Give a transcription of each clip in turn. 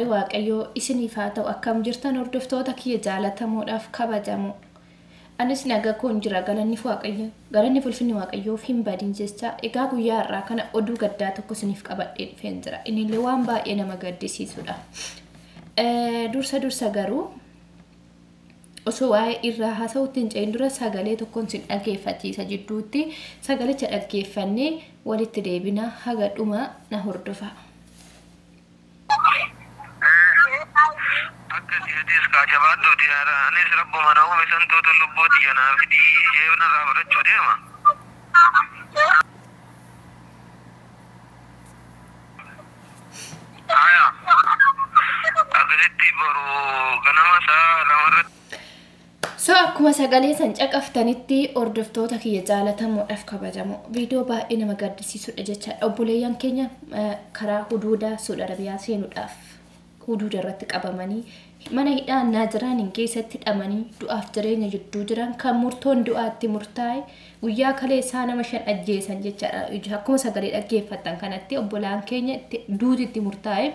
Araarri waaqayyoo isiniif haa ta'u akkam jirtan hordoftoota kiyya jaalatamuudhaaf kabajamu. Anis nagaa koon jira galanni ulfinni waaqayyoof hin badin jecha egaa guyyaa irraa kana oduu gaddaa tokko isiniif qabadhee dhufeen jira. Innillee waan baay'ee nama gaddisiisudha. Dursa garuu osoo waa'ee irraa haasa'uutti hin ce'in dura sagalee tokkoon sin dhaggeeffachiisa jidduutti sagalicha dhaggeeffannee walitti deebina haga dhuma na hordofa. Kajabaatu diara anis rabbuma na uume santuutu lubbuuti kanaaf jeebna irraa fudhachuu deema. Akkasitti boruu ganama isaa lamarratti. Akkuma sagalee san caqaftanitti hordoftoota kiyya jaalatamuudhaaf kabajamu. Viidiyoo baay'ee nama gaddisiisudha jechaadha. Obboleeyyan keenya karaa huduudaa Saudi Arabiyaa seenuudhaaf huduuda irratti qabamanii mana hidhaan naaziraaniin keessatti hidhamanii du'aaf jireenya jidduu jiran kan murtoon du'aatti murtaa'e guyyaa kaleessaa nama 5 ajjeesan jechaadha. Akkuma sagalee dhaggeeffattan kanatti obbolaan keenya duutitti murtaa'e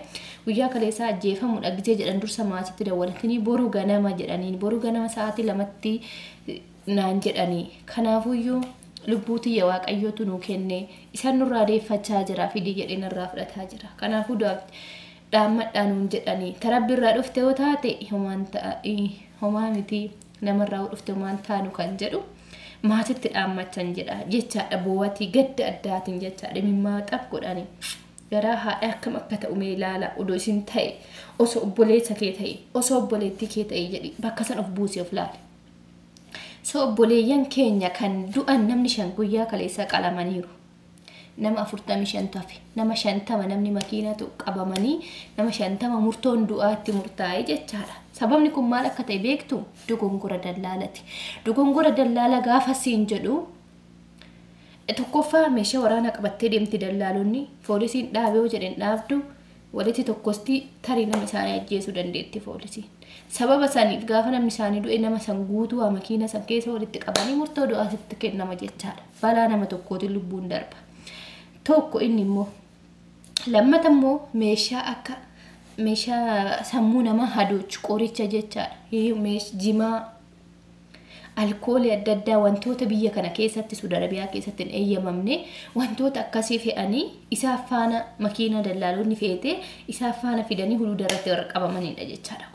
guyyaa kaleessaa ajjeefamudha gizee jedhan dursa maatiitti dawwalatanii boru ganama jedhanii boru ganama sa'aatii 2tti naan jedhanii kanaafuyyuu lubbuutii waaqayyootu nuu kenne isaan nurraa deeffachaa jira fidii jedheen irraa fudhataa jira. Kanaafuu dhaammadhaan jedhanii tarabbi irraa dhufte yoo taate homaa miti namarraa dhufte homaan taanu kan jedhu maatitti dhaammachan jedha jechaadha. Boowwatii gadda addaatiin jechaadha mimmaa xab godhanii garaa haadha akkam akka ta'u mee ilaala odoo isin ta'e osoo obboleessa kee ta'e osoo obboleettii kee ta'e jedhi bakka san of buusee of laale. Obboleeyyan keenya kan du'an namni 5 guyyaa kaleessaa qalamaniiru. Nama 45 tafe nama 50 namni makiinatu qabamanii nama 50 murtoon du'aatti murtaa'e jechaadha. Sababni kun maal akka ta'e beektu dogongora dallaalati. Dogongora dallaala gaafa siin jedhu tokkoffaa meeshaa waraanaa qabattee deemti dallaalonni poolisiin dhaabee yoo jedhan dhaabdu walitti tokkosti tarii nama isaanii ajjeesuu dandeetti poolisiin. Sababa saniif gaafa namni isaanii du'e nama san guutuu makiina san keessa walitti qabanii murtoo du'aatti kennama jechaadha. Balaa nama tokkootiin lubbuun darba. Tokko inni immoo lammata immoo meeshaa sammuu nama hadoochu qoricha jechaadha. Jimaa alkoolii adda addaa wantoota biyya kana keessatti Saudi Arabiyaa keessatti hin eeyyamamne wantoota akkasii fe'anii isaaf faana makiina dallaalonni feetee isaaf faana fidanii huduuda irratti warra qabamanidha jechaadha.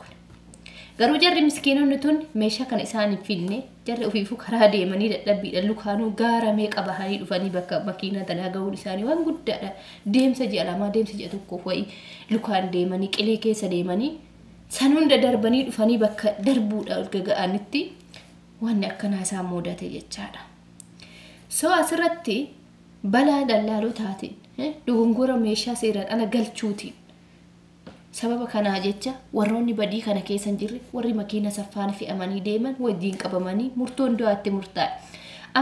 Garuu jarri miskiinonni tun meeshaa kana isaan hin finne jarri ofiifuu karaa deemanii dadhabbiidhaan lukaanuu gaaramee qabahanii dhufanii bakka makiinaa tanaa ga'uun isaanii waan guddaadha. Deemsa ji'a 2 deemsa ji'a 1 wayii lukaan deemanii qilee keessa deemanii san hunda darbanii dhufanii bakka darbuudha ol ga'anitti wanni akkanaa isaan mudate jechaadha. Asirratti balaa dallaalotaatiin dogongora meeshaa seeraan ala galchuutiin sababa kanaa jecha warroonni badii kana keessa hin jirre warri makiina saffaan fe'amanii deeman wajjin qabamanii murtoon du'aatti murtaa'e.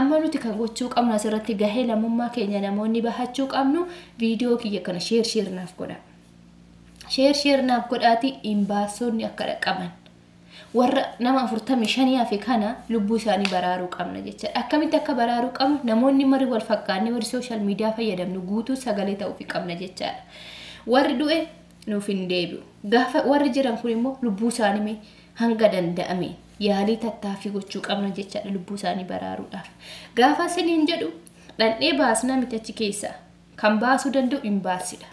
Amma nuti kan gochuu qabnu asirratti gahee lammummaa keenya namoonni bahachuu qabnu viidiyoo kiyya kana sheer naaf godha. Sheer naaf godhaati imbaasonni akka dhaqqaban. Warra nama 45 hafe kana lubbuu isaanii baraaruu qabna jecha. Akkamitti akka baraaruu qabnu namoonni mari wal fakkaanne warri social media fayyadamnu guutuu sagalee ta'uu fi qabna jechaadha. Warri du'e nuuf hin deebi'u. Gaafa warri jiran kun immoo lubbuu isaanii hanga danda'ame yaalii tattaaffii gochuu qabna jechaadha lubbuu isaanii baraaruudhaaf. Gaafa siniin jedhu dhandhee baasna miti achi keessa kan baasuu danda'u imbaasidha.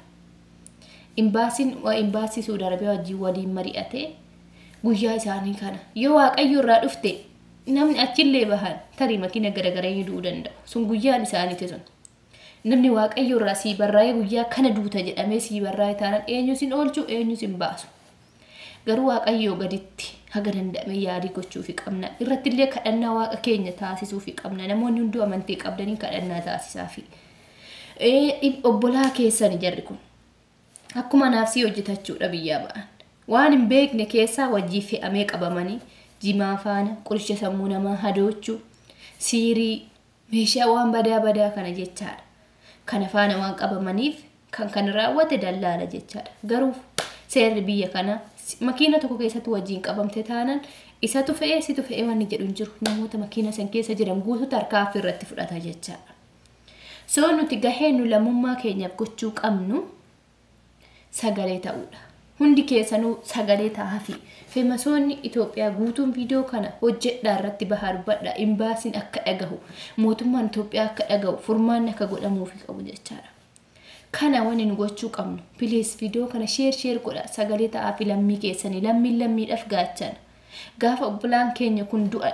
Imbaasii Saudi Arabiyaa wajjin waliin mari'atee guyyaa isaanii kana yoo waaqayyo irraa dhufte namni achillee bahan tarii makiina garagaraa du'uu danda'u. Sun guyyaan isaaniiti sun. Namni waaqayyo irraa sii barraa'ee guyyaa kana duuta jedhamee sii barraa'ee taanaan eenyu sin oolchu eenyu sin baasu. Garuu waaqayyo gaditti haga danda'ame yaalii gochuu fi qabna. Irrattillee kadhannaa waaqa keenya taasisuu fi qabna. Namoonni hunduu amantii qabdanii kadhannaa taasisaa fi obbolaa keessan jarri kun akkuma naafsii hojjetachuudha biyyaa ba'an. Waan hin beekne keessaa wajjii fe'amee qabamanii jimaa faana qoricha sammuu namaa hadoochuu siirii meeshaa waan badaa kana jechaadha. Kana faana waan qabamaniif kan raawwate dallaala jechaadha. Garuu seerri biyya kana makiina tokko keessatti wajjin qabamte taanaan isatu fe'ee situ fe'ee wanni jedhu hin jiru. Namoota makiina san keessa jiran guutuu tarkaanfii irratti fudhata jechaadha. Nuti gahee nu lammummaa keenyaaf gochuu qabnu sagalee ta'uudha. hundi keessanuu sagalee ta'aafi feemasoonni Itoophiyaa guutuun viidiyoo kana hojjedhaa irratti bahaa dubbadha imbaasiin akka dhagahu mootummaan Itoophiyaa akka dhagahu furmaanni akka godhamuufi qabu jechaadha. Kana wani nu gochuu qabnu please viidiyoo kana share godha sagalee ta'aafi lammii keessanii lammiidhaaf gaachan gaafa obbolaan keenya kun du'an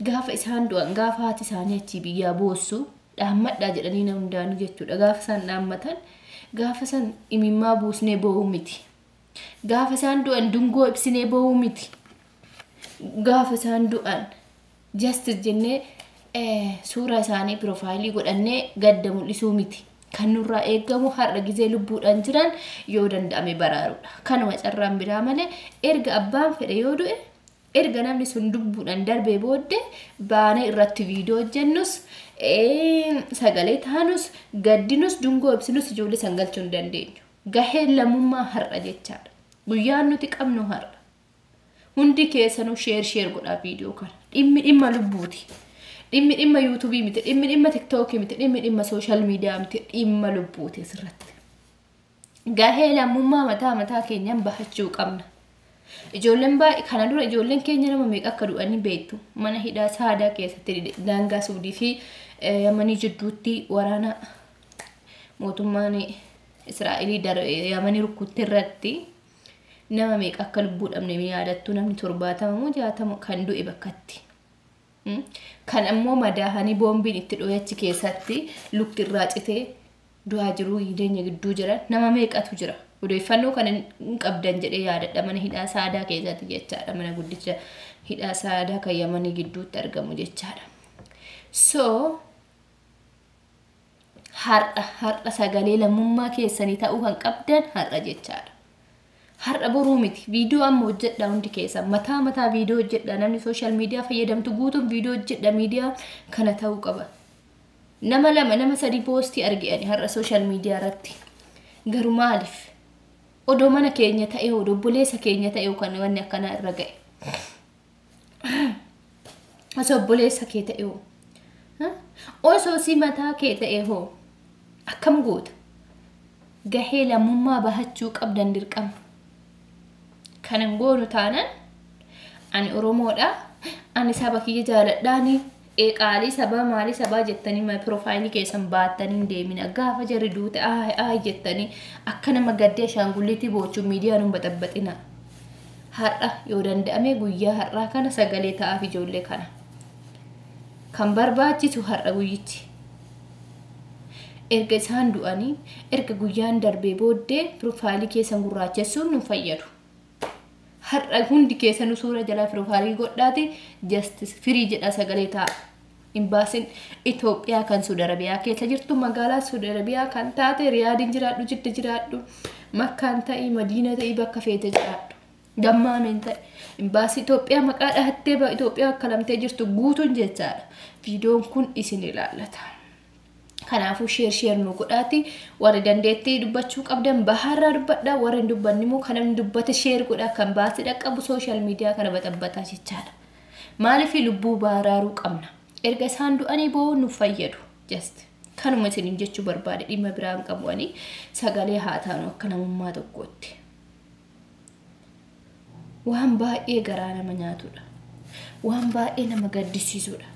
gaafa isaan du'an gaafa haati isaanii achi biyyaa boossu dhaammadhaa jedhanii na hundaanu jechuudha gaafa isaan dhaammatan gaafa san imimmaa buusnee bo'uu miti gaafa isaan du'an dungoo ibsinee bo'uu miti gaafa isaan du'an justice jennee suuraa isaanii profaayilii godhannee gadda mul'isuu miti kan nurraa eegamu har'a gizee lubbuudhaan jiran yoo danda'ame baraaruudha kanuma carraan biraa malee erga abbaan fedhe yoo du'e erga namni sun lubbuudhaan darbee booddee baana irratti viidiyoo hojjennus sagalee taanus gaddinus dungoo ibsinus ijoollee san galchuu hin dandeenyu gaheen lammummaa har'a jechaadha guyyaan nuti qabnu har'a hundi keessanuu share godhaa viidiyoo kana dhimma lubbuuti dhimma YouTube miti dhimma TikTok miti dhimma social media miti dhimma lubbuuti asirratti gahee lammummaa mataa keenyaan bahachuu qabna. Ijoolleen baay'ee kana dura ijoolleen keenya nama meeqa akka du'anii beektu mana hidhaa saadaa keessatti daangaa Suudii fi Yamanii jidduutti waraana mootummaan Israa'elii Yamanii rukutte irratti nama meeqa akka lubbuu dhabne yaadattu namni 70 moo 60 kan du'e bakkatti. Kan ammoo madaahanii boombiin itti dho'achi keessatti lukti irraa citee du'aa jiru hideenya gidduu jira nama meeqatu jira. Odeeffannoo kana hin qabdan jedhee yaadadha mana hidhaa saadaa keessatti jechaadha mana guddicha hidhaa saadaa kan Yamanii gidduutti argamu jechaadha. So har'a sagalee lammummaa keessanii ta'uu kan qabdan har'a jechaadha. Har'a boruu miti viidiyoo amma hojjedha hundi keessa mataa viidiyoo hojjedha namni social media fayyadamtu guutuun viidiyoo hojjedha miidiyaa kana ta'uu qaba. Nama 2 nama 3 poostii arganii har'a social media irratti garuu maaliif odoo mana keenya ta'e odoo obboleessa keenya ta'e kan wanni akkanaa irra ga'e osoo obboleessa kee ta'e osoo si mataa kee ta'e akkam goota gahee lammummaa bahachuu qabdan dirqama kanan goonu taanan ani Oromoodha ani saba kiyya jaaladhaani qaalii sabaa maalii sabaa jettanii my profaayilii keessan baattanii deemina gaafa jarri duute jettanii akka nama gaddee shaangulliitti boochuu miidiyaan hin baxabbaxina har'a yoo danda'ame guyyaa har'aa kana sagalee ta'aaf ijoollee kana kan barbaachisu har'a guyyichi erga isaan du'anii erga guyyaan darbee booddee profaayilii keessan gurraachessuun nu fayyadu har'a hundi keessanuu suura jalaa profaayilii godhaati justice free jedha sagalee ta'a. Imbaasiin Itoophiyaa kan Saudi Arabiyaa keessa jirtu magaalaa Saudi Arabiyaa kan taate Riyaadiin jiraadhu Jidda jiraadhu Makkaan ta'ii Madiina ta'ii bakka feete jiraadhu gammaameen ta'e imbaasii Itoophiyaa maqaa dhahattee Itoophiyaa akka lamtee jirtu guutuun jechaadha. Viidiyoon kun isin ilaallata. Kanaafuu share nu godhaati warri dandeettii dubbachuu qabdan baharraa dubbadha warri hin dubbanne immoo kan namni dubbate share godha kan baasii dhaqqabu social media kana baxabbataa jechaadha. Maaliif lubbuu baraaruu qabna erga isaan du'anii boo nu fayyadu just kanuma isin jechuu barbaade dhimma biraan qabu'anii sagalee haa taanu akka namummaa tokkootti. Waan baay'ee garaa nama nyaatudha waan baay'ee nama gaddisiisudha.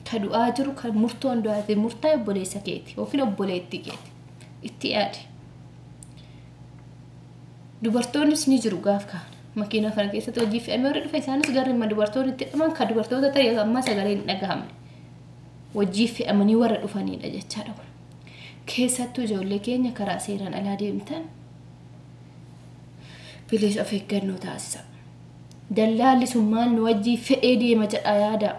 Kadu'aa jiru kan murtoon du'aate murtaa obboleessa keeti yookiin obboleettii keeti itti yaadi. Dubartoonnis ni jiru gaaf kaan makiina kana keessatti hojii fe'amee warri dhufa isaanis garri dubartoonni itti hidhaman kan dubartoota ta'e amma sagalee hin dhagahamne hojii fe'amanii warra dhufanidha jechaadha. Keessattuu ijoollee keenya karaa seeraan alaa deemtan bilis of eeggannoo taasisa. Dallaalli sun maal nu wajjii fe'ee deema jedha yaada.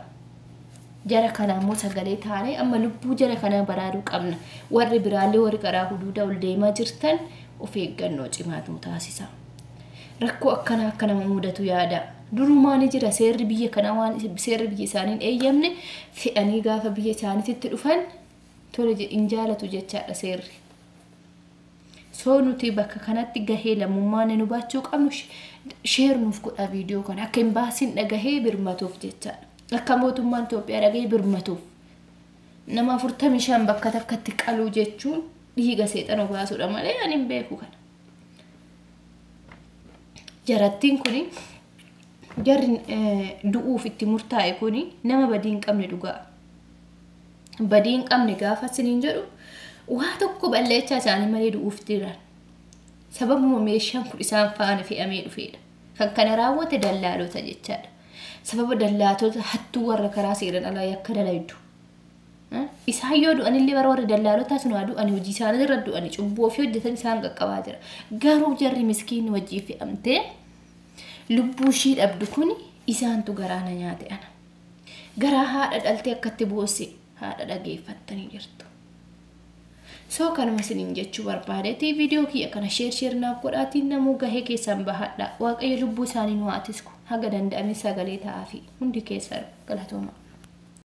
Jara kana ammoo sagalee taanee amma lubbuu jara kana baraaruu qabna. Warri biraallee warri karaa huduuda ol deemaa jirtan of eeggannoo cimaatu taasisa. Rakkoo akka nama mudatu yaada. Durumaan jira seerri biyya kana waan seerri biyya isaaniin eeyyamne fe'anii gaafa biyya isaaniitti dhufan tole hin jaalatu jechaadha seerri. So nuti bakka kanatti gahee lammummaan nu baachuu qabnu share nuuf godha viidiyoo kana akka imbaasiin dhagahee birmatuuf jechaadha. Akka mootummaan Itoophiyaa dhagahee birmatuuf nama 45 bakka takkatti qaluu jechuun dhiiga seexana baasuudha malee ani hin beeku kana. jarattiin kuni jarri du'uuf itti murtaa'e kuni nama badii hin qabne dhugaa. Badii hin qabne gaafa siniin jedhu waa tokko balleechaa isaanii malee du'uuf jiran. Sababuma meeshaan kun isaan faana fe'amee dhufeedha. Kan kana raawwate dallaalota jechaadha. Sababa dallaaltota hattuu warra karaa seeran alaa yakka dalaydu. Isaan yoo du'anillee warra dallaalota sun haa du'ani hojii isaanii irra du'ani cubbuu ofii hojjetan isaan qaqqabaa jira. Garuu jarri miskiinni wajjii fe'amtee lubbuu ishii dhabdu kun isaantu garaana nyaate ana. Garaa haadha dhaltee akkatti boosse haadha dhageeffattanii jirtu. So kanuma isiniin jechuu barbaadeeti viidiyoo kiyya kana sheer naaf godhaatiin namuu gahee keessan bahadha. Waaqayyo lubbuu isaanii nu haa tisku haga danda'ame sagalee ta'aa fi hundi keessan galatooma.